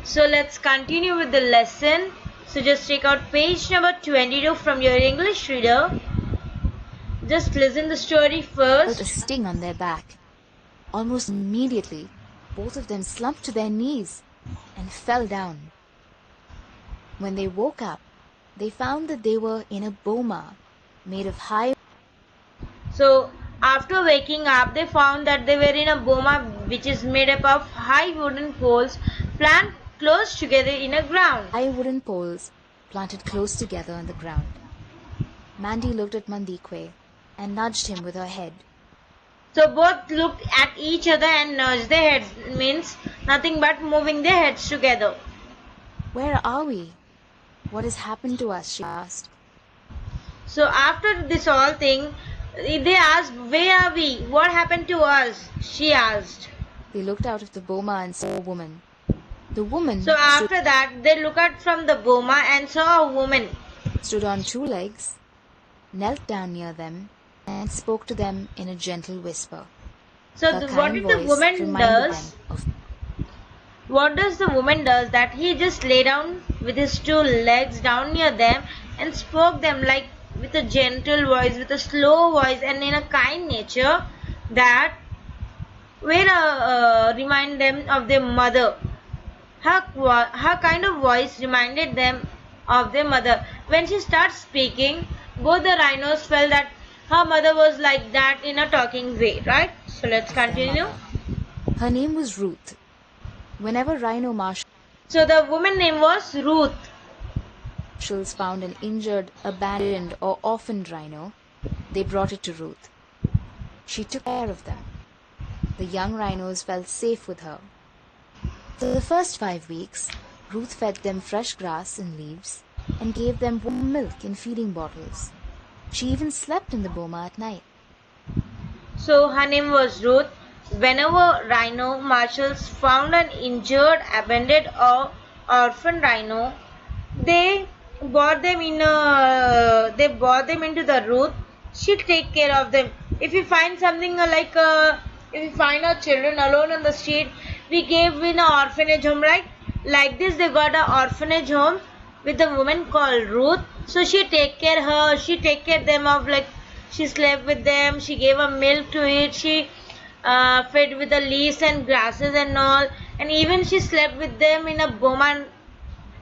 So let's continue with the lesson. So just take out page number 22 from your English reader. Just listen the story Felt a first. sting on their back. Almost immediately, both of them slumped to their knees and fell down. When they woke up, they found that they were in a boma made of high. So after waking up, they found that they were in a boma which is made up of high wooden poles planted close together in a ground. High wooden poles planted close together on the ground. Mandy looked at Mandikwe and nudged him with her head. So both looked at each other and nudged their heads, means nothing but moving their heads together. Where are we? What has happened to us? She asked. So after this whole thing, they asked, where are we? What happened to us? She asked. They looked out of the boma and saw a woman. The woman So after that, they looked out from the boma and saw a woman. Stood on two legs, knelt down near them, and spoke to them in a gentle whisper. So what did the woman does? What does the woman does that he just lay down with his two legs down near them and spoke them like with a gentle voice, with a slow voice and in a kind nature that will remind them of their mother. Her kind of voice reminded them of their mother. When she starts speaking, both the rhinos felt that her mother was like that in a talking way, right? So let's continue. Her name was Ruth. Whenever rhino marshals So the woman name was Ruth. found an injured, abandoned, or orphaned rhino, they brought it to Ruth. She took care of them. The young rhinos felt safe with her. For the first 5 weeks, Ruth fed them fresh grass and leaves and gave them warm milk in feeding bottles. She even slept in the boma at night. So her name was Ruth. Whenever rhino marshals found an injured, abandoned or orphan rhino, they brought them into the Ruth. She'll take care of them. If you find something if we find our children alone on the street, we gave in an orphanage home, right? Like this, they got an orphanage home with a woman called Ruth. So she take care them of, like, she slept with them, she gave her milk to eat, she fed with the leaves and grasses and all, and even she slept with them in a boma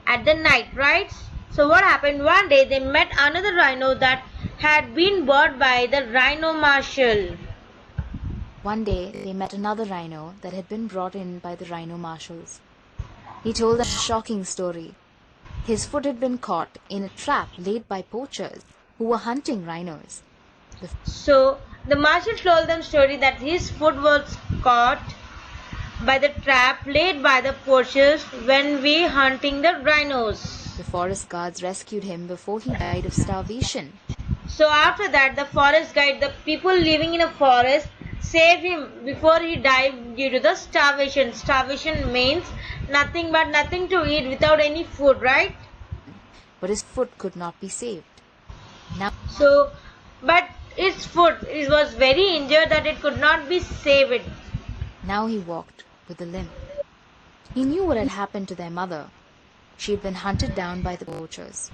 at the night, right? So what happened? One day they met another rhino that had been bought by the rhino marshal. One day they met another rhino that had been brought in by the rhino marshals. He told them a shocking story. His foot had been caught in a trap laid by poachers who were hunting rhinos. So the marshal told them story that his foot was caught by the trap laid by the poachers when we hunting the rhinos. The forest guards rescued him before he died of starvation. So after that, the forest guide, the people living in a forest, saved him before he died due to the starvation. Starvation means nothing to eat without any food, right? But his foot could not be saved. But his foot was very injured that it could not be saved. Now he walked with a limp. He knew what had happened to their mother. She had been hunted down by the poachers.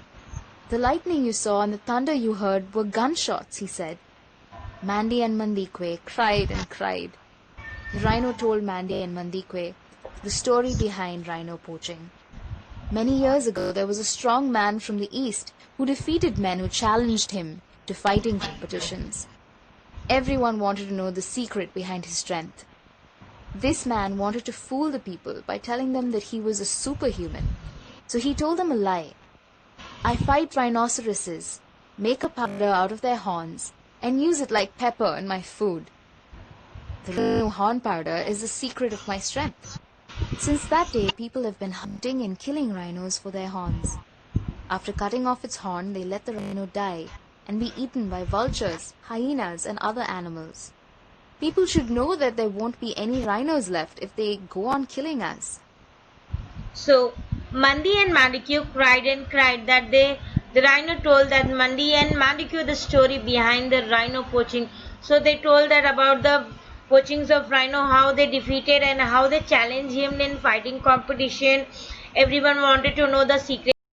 The lightning you saw and the thunder you heard were gunshots, he said. Mandy and Mandikwe cried and cried. The rhino told Mandy and Mandikwe the story behind rhino poaching. Many years ago, there was a strong man from the east who defeated men who challenged him to fighting competitions. Everyone wanted to know the secret behind his strength. This man wanted to fool the people by telling them that he was a superhuman. So he told them a lie. I fight rhinoceroses, make a powder out of their horns, and use it like pepper in my food. The rhino horn powder is the secret of my strength. Since that day, people have been hunting and killing rhinos for their horns. After cutting off its horn, they let the rhino die and be eaten by vultures, hyenas, and other animals. People should know that there won't be any rhinos left if they go on killing us. So Mandi and Mandikyu cried and cried that the rhino told that Mandi and Mandikyu the story behind the rhino poaching. So they told that about the poachings of rhino, how they defeated and how they challenged him in fighting competition, Everyone wanted to know the secret